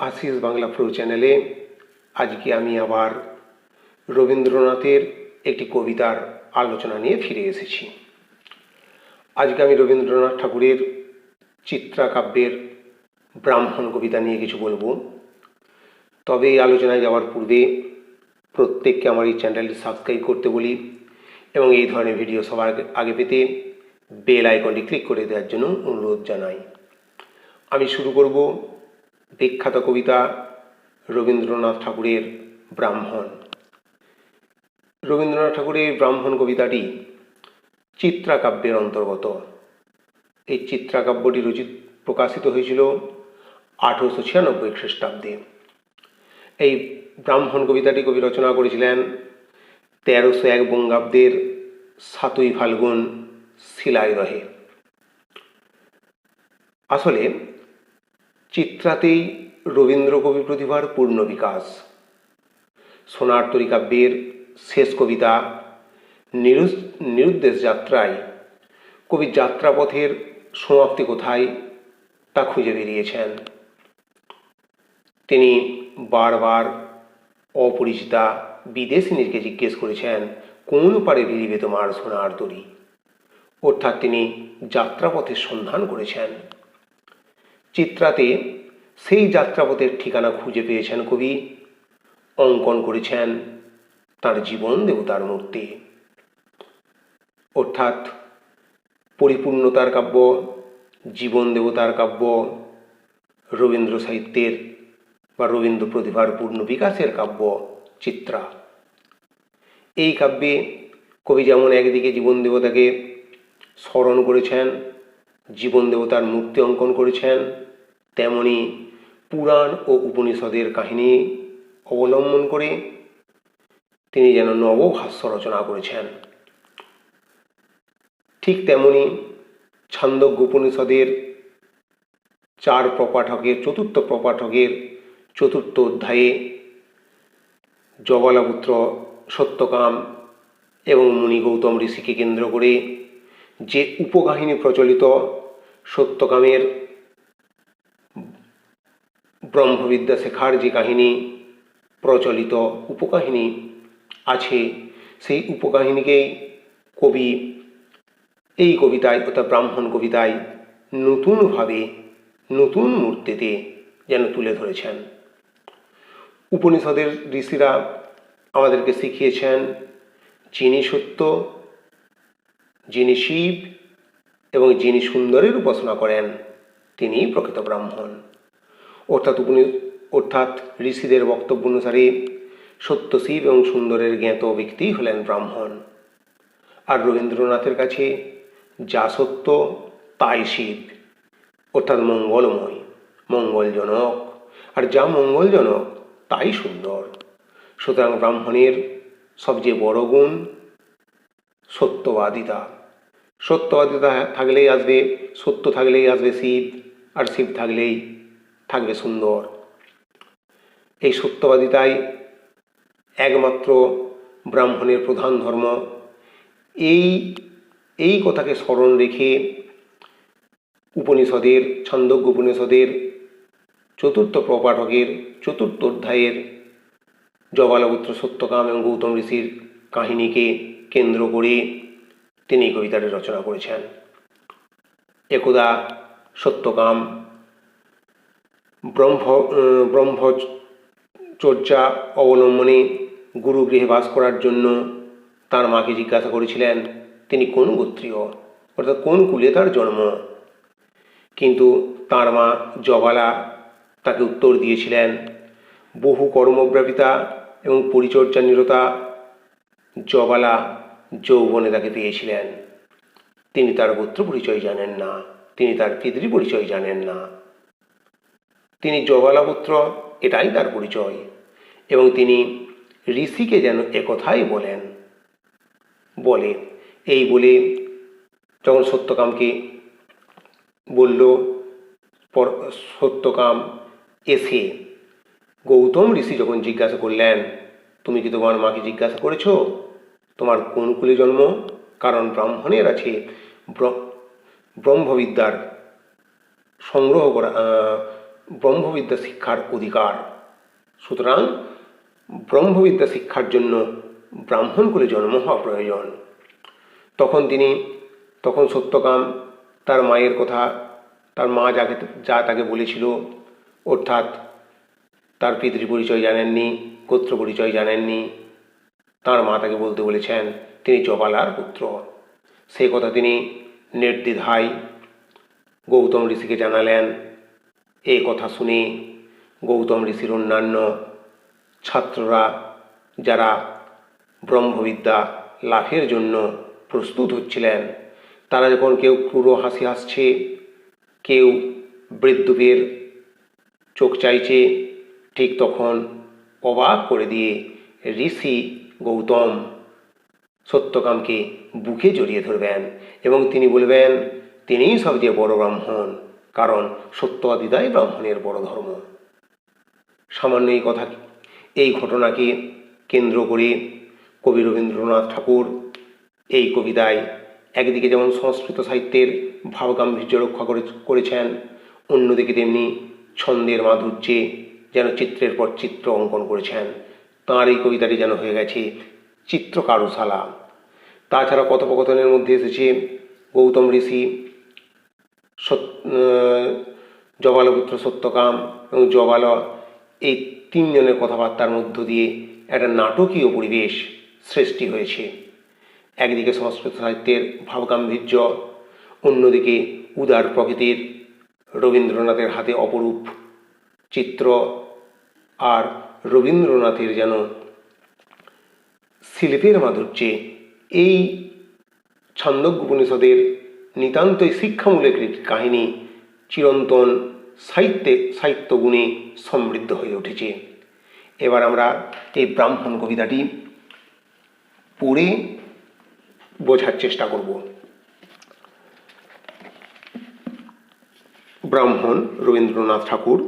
Ashis Bangla pro চ্যানেলে আজকে আমি আবার রবীন্দ্রনাথের একটি কবিতার আলোচনা নিয়ে ফিরে এসেছি। আজকে আমি রবীন্দ্রনাথ ঠাকুরের চিত্রাকাব্যের ব্রাহ্মণ কবিতা নিয়ে কিছু বলবো। তবে এই আলোচনায় যাওয়ার পূর্বে প্রত্যেককে আমার এই চ্যানেলটি সাবস্ক্রাইব করতে বলি এবং এই ধরনের ভিডিও সবার আগে পেতে বেল আইকনটি ক্লিক করে দেওয়ার জন্য অনুরোধ জানাই। আমি শুরু করব বিখ্যাত কবিতা রবীন্দ্রনাথ ঠাকুরের ব্রাহ্মণ। রবীন্দ্রনাথ ঠাকুরের ব্রাহ্মণ কবিতাটি চিত্রাকাব্যের অন্তর্গত। এই চিত্রাকাব্যটি প্রকাশিত হয়েছিল 1896 খ্রিস্টাব্দে। এই ব্রাহ্মণ কবিতাটি কবি রচনা করেছিলেন 1301 বঙ্গাব্দের 7ই ফাল্গুন শিলাইদহে। আসলে চিত্রাতেই রবীন্দ্র কবি প্রতিভার পূর্ণ বিকাশ। সোনার তরী কাব্যের শেষ কবিতা নিরুদ্দেশ যাত্রায় কবি যাত্রাপথের সমাপ্তি কোথায় তা খুঁজে বেরিয়েছেন। তিনি বারবার অপরিচিতা বিদেশিনীকে জিজ্ঞেস করেছেন, কোন পারে ভিড়িবে তোমার সোনার তরী? অর্থাৎ তিনি যাত্রাপথের সন্ধান করেছেন। চিত্রাতে সেই যাত্রাপথের ঠিকানা খুঁজে পেয়েছেন কবি, অঙ্কন করেছেন তার জীবন দেবতার মূর্তি। অর্থাৎ পরিপূর্ণতার কাব্য, জীবন দেবতার কাব্য, রবীন্দ্র সাহিত্যের বা রবীন্দ্র প্রতিভার পূর্ণ বিকাশের কাব্য চিত্রা। এই কাব্যে কবি যেমন একদিকে জীবন দেবতাকে স্মরণ করেছেন, জীবন দেবতার মূর্তি অঙ্কন করেছেন, তেমনি পুরাণ ও উপনিষদের কাহিনী অবলম্বন করে তিনি যেন নবভাষ্য রচনা করেছেন। ঠিক তেমনি ছান্দোগ্য উপনিষদের 4 প্রপাঠকের 4র্থ প্রপাঠকের 4র্থ অধ্যায়ে জবালাপুত্র সত্যকাম এবং মুনি গৌতম ঋষিকে কেন্দ্র করে যে উপকাহিনী প্রচলিত, সত্যকামের ব্রহ্মবিদ্যা শেখার যে কাহিনী প্রচলিত উপকাহিনী আছে, সেই উপকাহিনীকেই কবি এই কবিতায় অর্থাৎ ব্রাহ্মণ কবিতায় নতুনভাবে নতুন মূর্তিতে যেন তুলে ধরেছেন। উপনিষদের ঋষিরা আমাদেরকে শিখিয়েছেন, যিনি সত্য, যিনি শিব এবং যিনি সুন্দরের উপাসনা করেন তিনি প্রকৃত ব্রাহ্মণ। অর্থাৎ ঋষিদের বক্তব্য অনুসারে সত্য শিব এবং সুন্দরের জ্ঞাত ব্যক্তি হলেন ব্রাহ্মণ। আর রবীন্দ্রনাথের কাছে যা সত্য তাই শিব, অর্থাৎ মঙ্গলময়, মঙ্গলজনক, আর যা মঙ্গলজনক তাই সুন্দর। সুতরাং ব্রাহ্মণের সবচেয়ে বড় গুণ সত্যবাদিতা। সত্যবাদিতা থাকলেই আসবে, সত্য থাকলেই আসবে শিব, আর শিব থাকলেই থাকবে সুন্দর। এই সত্যবাদিতাই একমাত্র ব্রাহ্মণের প্রধান ধর্ম। এই কথাকে স্মরণ রেখে উপনিষদের, ছান্দোগ্য উপনিষদের 4র্থ প্রপাঠকের 4র্থ অধ্যায়ের জবালপুত্র সত্যকাম এবং গৌতম ঋষির কাহিনীকে কেন্দ্র করে তিনি এই কবিতাটি রচনা করেছেন। একদা সত্যকাম ব্রহ্মচর্যা অবলম্বনে গুরুগৃহে বাস করার জন্য তার মাকে জিজ্ঞাসা করেছিলেন তিনি কোন গোত্রীয়, অর্থাৎ কোন কুলে তার জন্ম। কিন্তু তার মা জবালা তাকে উত্তর দিয়েছিলেন, বহু কর্মব্যাপিতা এবং পরিচর্যা নিরতা জবালা যৌবনে তাকে পেয়েছিলেন। তিনি তার গোত্র পরিচয় জানেন না, তিনি তার পিতৃ পরিচয় জানেন না। তিনি জবালাপুত্র, এটাই তার পরিচয়। এবং তিনি ঋষিকে যেন একথাই বলে এই বলে যখন সত্যকামকে বলল, সত্যকাম এসে গৌতম ঋষি যখন জিজ্ঞাসা করলেন, তুমি কি তোমার মাকে জিজ্ঞাসা করেছো তোমার কোন কুলে জন্ম? কারণ ব্রাহ্মণের আছে ব্রহ্মবিদ্যার সংগ্রহ করা, ব্রহ্মবিদ্যা শিক্ষার অধিকার। সুতরাং ব্রহ্মবিদ্যা শিক্ষার জন্য ব্রাহ্মণ কুলে জন্ম হওয়া প্রয়োজন। তখন সত্যকাম তার মায়ের কথা, তার মা যা তাকে বলেছিল, অর্থাৎ তার পিতৃ পরিচয় জানেননি, গোত্র পরিচয় জানেননি, তার মা তাকে বলতে বলেছেন তিনি জবালার পুত্র। সেই কথা তিনি নির্দ্বিধায় গৌতম ঋষিকে জানালেন। এই কথা শুনে গৌতম ঋষির অন্যান্য ছাত্ররা, যারা ব্রহ্মবিদ্যা লাভের জন্য প্রস্তুত হচ্ছিলেন, তারা যখন কেউ ক্রূর হাসি হাসছে, কেউ বৃদ্ধুপের চোখ চাইছে, ঠিক তখন অবাক করে দিয়ে ঋষি গৌতম সত্যকামকে বুকে জড়িয়ে ধরবেন এবং তিনি বলবেন তিনিই সবচেয়ে বড় ব্রাহ্মণ, কারণ সত্যবাদিতাই ব্রাহ্মণের বড় ধর্ম। সামান্য এই ঘটনাকে কেন্দ্র করে কবি রবীন্দ্রনাথ ঠাকুর এই কবিতায় একদিকে যেমন সংস্কৃত সাহিত্যের ভাবগাম্ভীর্য রক্ষা করেছেন, অন্যদিকে তেমনি ছন্দের মাধুর্যে যেন চিত্রের পর চিত্র অঙ্কন করেছেন। তাঁর এই কবিতাটি যেন হয়ে গেছে চিত্রকারুশালা। তাছাড়া কথোপকথনের মধ্যে এসেছে গৌতম ঋষি, জবালপুত্র সত্যকাম এবং জবাল, এই তিনজনের কথাবার্তার মধ্য দিয়ে একটা নাটকীয় পরিবেশ সৃষ্টি হয়েছে। একদিকে সংস্কৃত সাহিত্যের ভাবগাম্ভীর্য, অন্যদিকে উদার প্রকৃতির রবীন্দ্রনাথের হাতে অপরূপ চিত্র, আর রবীন্দ্রনাথের যেন শিল্পের মাধুর্যে এই ছান্দোগ্যোপনিষদের নিতান্তই শিক্ষামূলক একটি কাহিনী চিরন্তন সাহিত্যগুণে সমৃদ্ধ হয়ে উঠেছে। এবার আমরা এই ব্রাহ্মণ কবিতাটি পড়ে বোঝার চেষ্টা করব। ব্রাহ্মণ রবীন্দ্রনাথ ঠাকুর।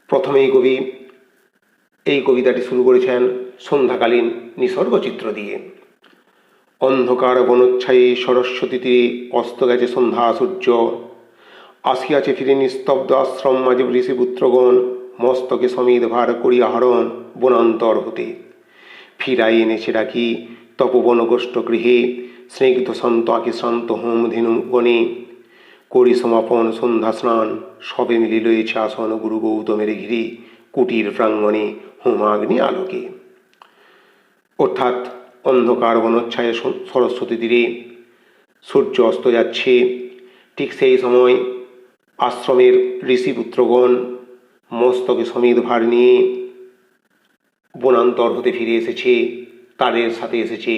প্রথমেই কবি এই কবিতাটি শুরু করেছেন সন্ধ্যাকালীন নিসর্গ চিত্র দিয়ে। অন্ধকার বনচ্ছায়ী সরস্বতী তীরে অস্ত গেছে সন্ধ্যা সূর্য, আসিয়াছে ফিরে নিস্তব্ধ আশ্রম মাঝে ঋষিপুত্রগণ, মস্তকে সমিধ ভার করিয়া হরণ বনান্তর হতে। ফিরাই এনেছে ডাকি তপবন গোষ্ঠ গৃহে, স্নিগ্ধ শান্ত আঁকি শ্রান্ত হোম ধেনু গণে, করি সমাপন সন্ধ্যা স্নান, সবে মিলি লয়েছে আসন গুরু গৌতমের ঘিরে, কুটির প্রাঙ্গণে হোমাগ্নি আলোকে। অর্থাৎ অন্ধকার বনচ্ছায় সরস্বতী তীরে সূর্য অস্ত যাচ্ছে, ঠিক সেই সময় আশ্রমের ঋষিপুত্রগণ মস্তকে সমিধ ভার নিয়ে বনান্তর হতে ফিরে এসেছে। তাদের সাথে এসেছে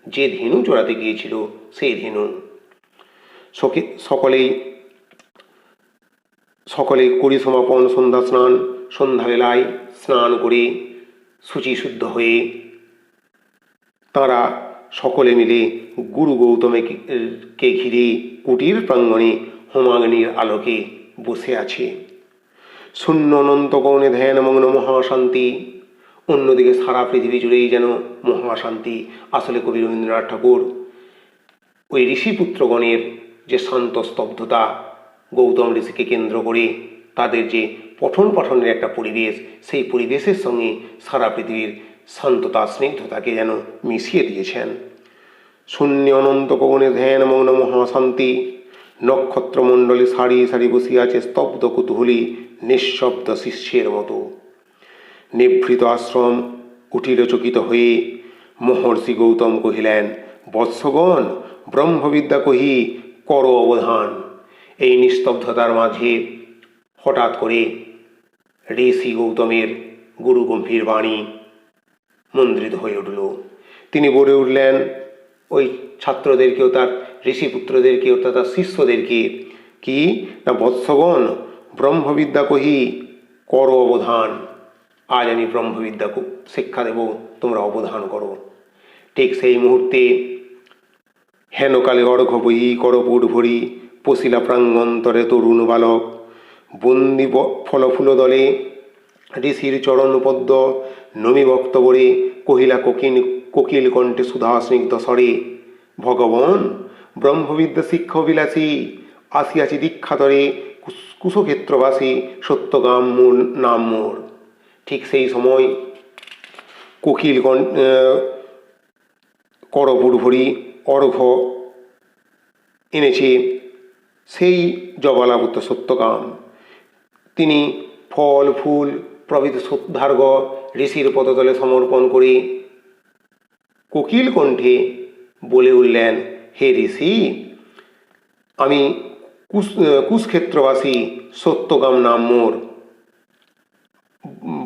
যে ধেনু চড়াতে গিয়েছিল সেই ধেনু। সকলে করি সমাপন সন্ধ্যা স্নান, সন্ধ্যাবেলায় স্নান করে শুচিশুদ্ধ হয়ে তারা সকলে মিলে গুরু গৌতমকে ঘিরে কুটির প্রাঙ্গণে হোমাগ্নির আলোকে বসে আছে। শূন্য অনন্ত গৌণে ধ্যানমগ্ন মহাশান্তি। অন্যদিকে সারা পৃথিবী জুড়েই যেন মহাশান্তি। আসলে কবি রবীন্দ্রনাথ ঠাকুর ওই ঋষিপুত্রগণের যে শান্ত স্তব্ধতা, গৌতম ঋষিকে কেন্দ্র করে তাদের যে পঠন পাঠনের একটা পরিবেশ, সেই পরিবেশের সঙ্গে সারা পৃথিবীর শান্ততা স্নিগ্ধতাকে যেন মিশিয়ে দিয়েছেন। শূন্য অনন্ত গগনে ধ্যানমগ্ন মহাশান্তি, নক্ষত্রমণ্ডলে সারি সারি বসিয়াছে স্তব্ধ কুতূহলী নিঃশব্দ শিষ্যের মতো। নিভৃত আশ্রম উঠিল চকিত হয়ে, মহর্ষি গৌতম কহিলেন বৎসগণ ব্রহ্মবিদ্যা কহি কর অবধান। এই নিস্তব্ধতার মাঝে হঠাৎ করে ঋষি গৌতমের গুরু গম্ভীর বাণী মন্দ্রিত হয়ে উঠল। তিনি বলে উঠলেন ওই ছাত্রদেরকেও, তার ঋষিপুত্রদেরকেও, তার শিষ্যদেরকে, কি না বৎসগণ ব্রহ্মবিদ্যা কহি কর অবধান। আজ আমি ব্রহ্মবিদ্যা শিক্ষা দেব, তোমরা অবধান করো। ঠিক সেই মুহূর্তে হেনকালে অর্ঘ বহি করপুট ভরি, পশিলা প্রাঙ্গন্তরে তরুণ বালক। বন্দি ফলফুল দলে ঋষির চরণ পদ্ম, নমি বক্তবরে কহিলা কোকিল কণ্ঠে সুধা স্নিগ্ধ স্বরে, ভগবান ব্রহ্মবিদ্যা শিক্ষা অভিলাষী, আসিয়াছি দীক্ষাতরে কুশক্ষেত্রবাসী সত্যকাম নাম মোর। ঠিক সেই সময় কোকিল করপুরভরি অর্ঘ্য এনেছে সেই জবালাপুত্র সত্যকাম। তিনি ফল ফুল প্রভৃতি শ্রদ্ধার্ঘ ঋষির পদতলে সমর্পণ করে কোকিল কণ্ঠে বলে উঠলেন, হে ঋষি, আমি কুশক্ষেত্রবাসী সত্যকাম নাম মোর,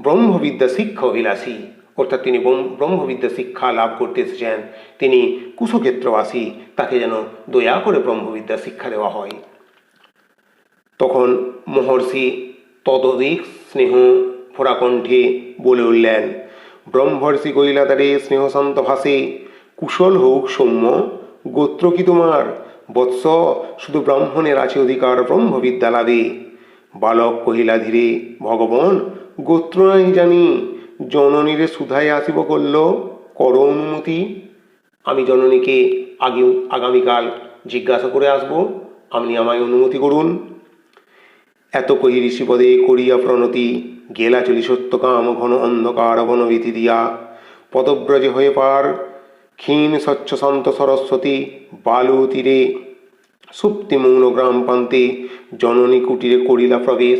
ব্রহ্মবিদ্যা শিক্ষা অভিলাষী। অর্থাৎ তিনি ব্রহ্মবিদ্যা শিক্ষা লাভ করতে এসেছেন, তিনি কুশক্ষেত্রবাসী, তাকে যেন দয়া করে ব্রহ্মবিদ্যা শিক্ষা দেওয়া হয়। তখন মহর্ষি ততোধিক স্নেহ ভরা কণ্ঠে বলে উঠলেন, ব্রহ্মর্ষি কৈলাতারে স্নেহশান্ত ভাসে, কুশল হোক সৌম্য, গোত্র কি তোমার? বৎস, শুধু ব্রাহ্মণের আছে অধিকার ব্রহ্মবিদ্যা লাভে। বালক কহিলা ধীরে, ভগবান, গোত্র নাই জানি, জননীরে সুধায় আসিব করল, কর অনুমতি। আমি জননীকে আগামীকাল জিজ্ঞাসা করে আসব, আপনি আমায় অনুমতি করুন। এত কহি ঋষিপদে করিয়া প্রণতি, গেলা চলি সত্যকাম ঘন অন্ধকার বনভীতি দিয়া। পদব্রজে হয়ে পার ক্ষীণ স্বচ্ছ শান্ত সরস্বতী, বালু তীরে সুপ্তি মৌন গ্রাম প্রান্তে জননী কুটিরে করিলা প্রবেশ।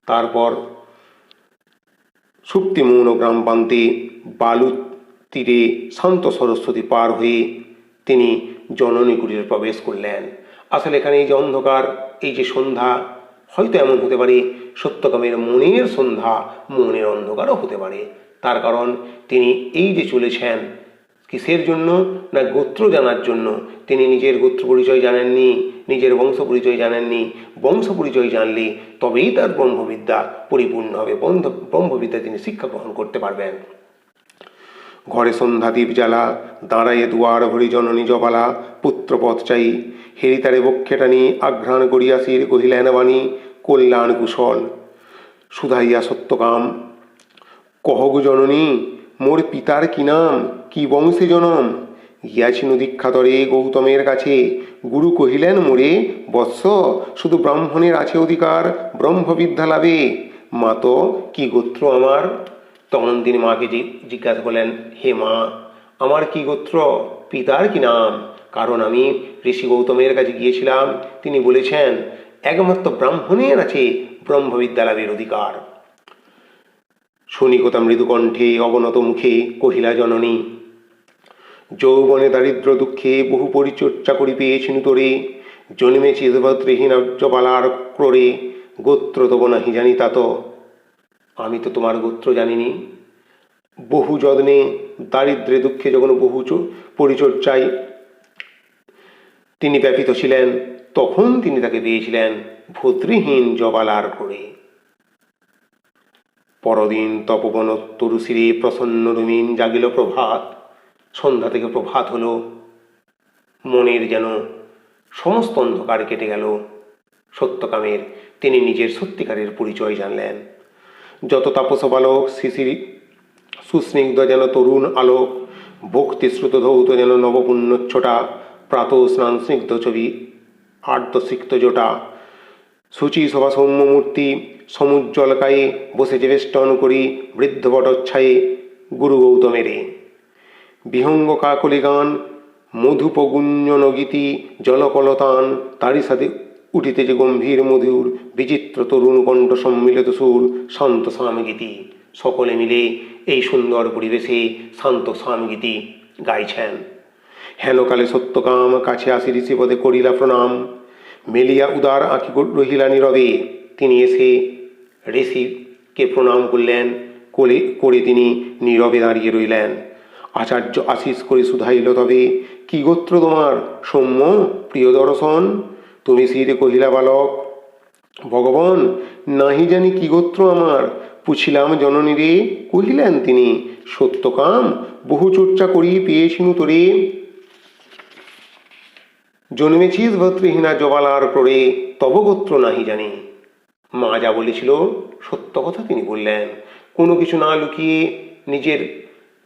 তারপর সুপ্তি মৌন গ্রাম প্রান্তে বালু তীরে শান্ত সরস্বতী পার হয়ে তিনি জননী কুটিরে প্রবেশ করলেন। আসলে এখানে এই যে অন্ধকার, এই যে সন্ধ্যা, হয়তো এমন হতে পারে সত্যকামের মনের সন্ধ্যা, মনের অন্ধকারও হতে পারে। তার কারণ তিনি এই যে চলেছেন কিসের জন্য? না গোত্র জানার জন্য। তিনি নিজের গোত্র পরিচয় জানেননি, নিজের বংশ পরিচয় জানেননি। বংশ পরিচয় জানলে তবেই তার ব্রহ্মবিদ্যা পরিপূর্ণ হবে, ব্রহ্মবিদ্যা তিনি শিক্ষা গ্রহণ করতে পারবেন। ঘরে সন্ধ্যাদীপ জ্বালা, দাঁড়াইয়ে দুয়ার ভরি জননী জবালা, পুত্রপথ চাই, হেরিতারে বক্ষে টানি আঘ্রাণ করিয়াসির কহিলেন বাণী, কল্যাণ কুশল। সুধাইয়া সত্যকাম, কহগু জননী, মোর পিতার কি নাম, কি বংশে জনম? গিয়াছিনু দীক্ষাতরে গৌতমের কাছে, গুরু কহিলেন মোরে, বৎস, শুধু ব্রাহ্মণের আছে অধিকার ব্রহ্মবিদ্যা লাভে। মা তো, কি গোত্র আমার? তখন তিনি মাকে জিজ্ঞাসা করলেন, হে মা, আমার কি গোত্র, পিতার কি নাম? কারণ আমি ঋষি গৌতমের কাছে গিয়েছিলাম, তিনি বলেছেন একমাত্র ব্রাহ্মণের আছে ব্রহ্মবিদ্যা লাভের অধিকার। শনিকতা মৃদুকণ্ঠে অবনত মুখে কহিলা জননী, যৌবনে দারিদ্র দুঃখে বহু পরিচর্যা করি পেয়েছিনু তোরে, জন্মেছি দেবত্রহীন জবালার ক্রোড়ে, গোত্র তব নাহি জানি তাত। আমি তো তোমার গোত্র জানিনি। বহু যত্নে দারিদ্রে দুঃখে যখন বহু পরিচর্যায় তিনি ব্যাপিত ছিলেন, তখন তিনি তাকে পেয়েছিলেন ভদ্রহীন জবালার করে। পরদিন তপবন তরুশিরে প্রসন্ন রুমিন জাগিল প্রভাত। সন্ধ্যা থেকে প্রভাত হলো, মনের যেন সমস্ত অন্ধকার কেটে গেল সত্যকামের। তিনি নিজের সত্যিকারের পরিচয় জানলেন। যত তাপস বালক শিশির সুস্নিগ্ধ যেন তরুণ আলোক, ভক্তি শ্রুত ধৌত যেন নবপুণ্যচ্ছটা, প্রাত স্নান স্নিগ্ধ ছবি আর্দ্রসিক্ত জোটা, সূচি সভা সৌম্য মূর্তি সমুজ্জ্বল কায়ে বসেছে বেষ্টন করি বৃদ্ধ বটচ্ছায়ে গুরু গৌতমেরে। বিহঙ্গ কাকলি গান মধুপগুঞ্জন গীতি জলকলতান, তারই সাথে উঠিতেছে গম্ভীর মধুর বিচিত্র তরুণ কণ্ঠ সম্মিলিত সুর শান্ত সামগীতি। সকলে মিলে এই সুন্দর পরিবেশে শান্ত সামগীতি গাইছেন। হেনকালে সত্যকাম কাছে আসি ঋষিপদে করিলা প্রণাম, মেলিয়া উদার আঁখি রহিলা নীরবে। তিনি এসে ঋষিকে প্রণাম করলেন, করে তিনি নীরবে দাঁড়িয়ে রইলেন। আচার্য আশিস করে শুধাইল তবে, কি গোত্র তোমার সৌম্য প্রিয় দর্শন? তুমি শিরে কহিলা বালক, ভগবান, নাহি জানি কি গোত্র আমার। পুছিলাম জননীরে, কহিলেন তিনি, সত্যকাম বহু চর্চা করি পেয়েছিনু তোরে, জন্মেছিস ভদ্রহীনা জবালার ক্রোড়ে, তব গোত্র নাহি জানি। মা যা বলেছিল সত্য কথা তিনি বললেন। কোনো কিছু না লুকিয়ে নিজের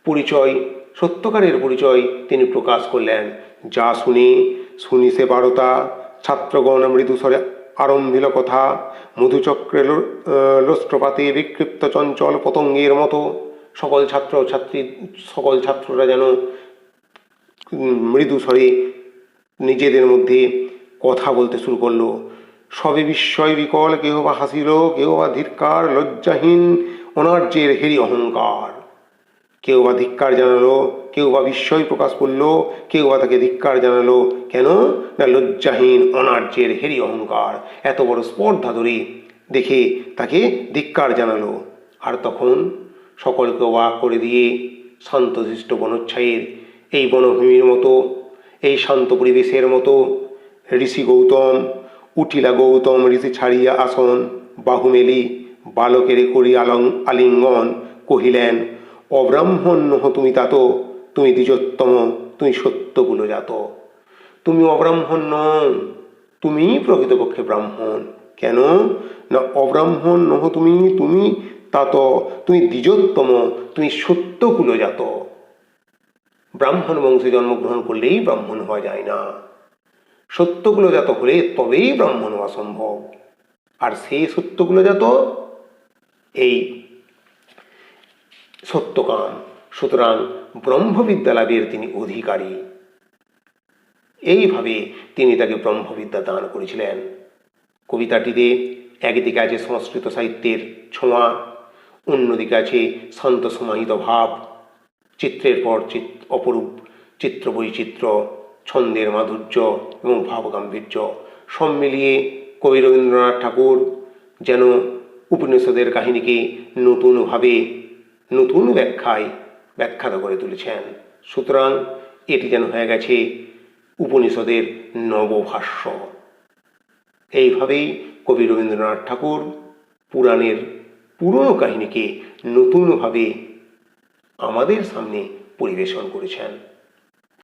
পরিচয়, সত্যকারের পরিচয় তিনি প্রকাশ করলেন। যা শুনি সে বারতা ছাত্রগণ মৃদুস্বরে আরম্ভিল কথা মধুচক্রে লোষ্ট্রপাতে বিক্ষিপ্ত চঞ্চল পতঙ্গের মতো। সকল ছাত্ররা যেন মৃদু স্বরে নিজেদের মধ্যে কথা বলতে শুরু করলো। সবে বিস্ময় বিকল, কেহ বা হাসিল, কেহ বা ধিক্কার লজ্জাহীন অনার্যের হেরি অহংকার। কেউ বা ধিক্কার জানালো, কেউ বা বিস্ময় প্রকাশ করলো, কেউ বা তাকে ধিক্কার জানালো। কেন না লজ্জাহীন অনার্যের হেরি অহংকার, এত বড় স্পর্ধা ধরে দেখে তাকে ধিক্কার জানালো। আর তখন সকলকে অবাক করে দিয়ে শান্তশিষ্ট বনোচ্ছায়ের এই বনভূমির মতো, এই শান্ত পরিবেশের মতো ঋষি গৌতম উঠিলা গৌতম ঋষি ছাড়িয়া আসন, বাহু মেলি বালকের করি আলিঙ্গন, কহিলেন অব্রাহ্মণ নহ তুমি তাত, তুমি দ্বিজোত্তম, তুমি সত্যকুল জাত। তুমি অব্রাহ্মণ নও, তুমি প্রকৃতপক্ষে ব্রাহ্মণ। কেন না অব্রাহ্মণ নহ তুমি, তুমি তাত, তুমি দ্বিজোত্তম, তুমি সত্যকুল জাত। ব্রাহ্মণ বংশে জন্মগ্রহণ করলেই ব্রাহ্মণ হওয়া যায় না, সত্যকুলজাত হলে তবেই ব্রাহ্মণ হওয়া সম্ভব। আর সেই সত্যকুলজাত এই সত্যকাম। সুতরাং ব্রহ্মবিদ্যা লাভের তিনি অধিকারী। এইভাবে তিনি তাকে ব্রহ্মবিদ্যা দান করেছিলেন। কবিতাটিতে একদিকে আছে সংস্কৃত সাহিত্যের ছোঁয়া, অন্যদিকে আছে শান্ত সমাহিত ভাব, চিত্রের পর অপরূপ চিত্র বৈচিত্র্য, ছন্দের মাধুর্য এবং ভাবগাম্ভীর্য সব মিলিয়ে কবি রবীন্দ্রনাথ ঠাকুর যেন উপনিষদের কাহিনীকে নতুনভাবে নতুন ব্যাখ্যায় ব্যাখ্যাত করে তুলেছেন। সুতরাং এটি যেন হয়ে গেছে উপনিষদের নবভাষ্য। এইভাবেই কবি রবীন্দ্রনাথ ঠাকুর পুরাণের পুরনো কাহিনীকে নতুনভাবে আমাদের সামনে পরিবেশন করেছেন।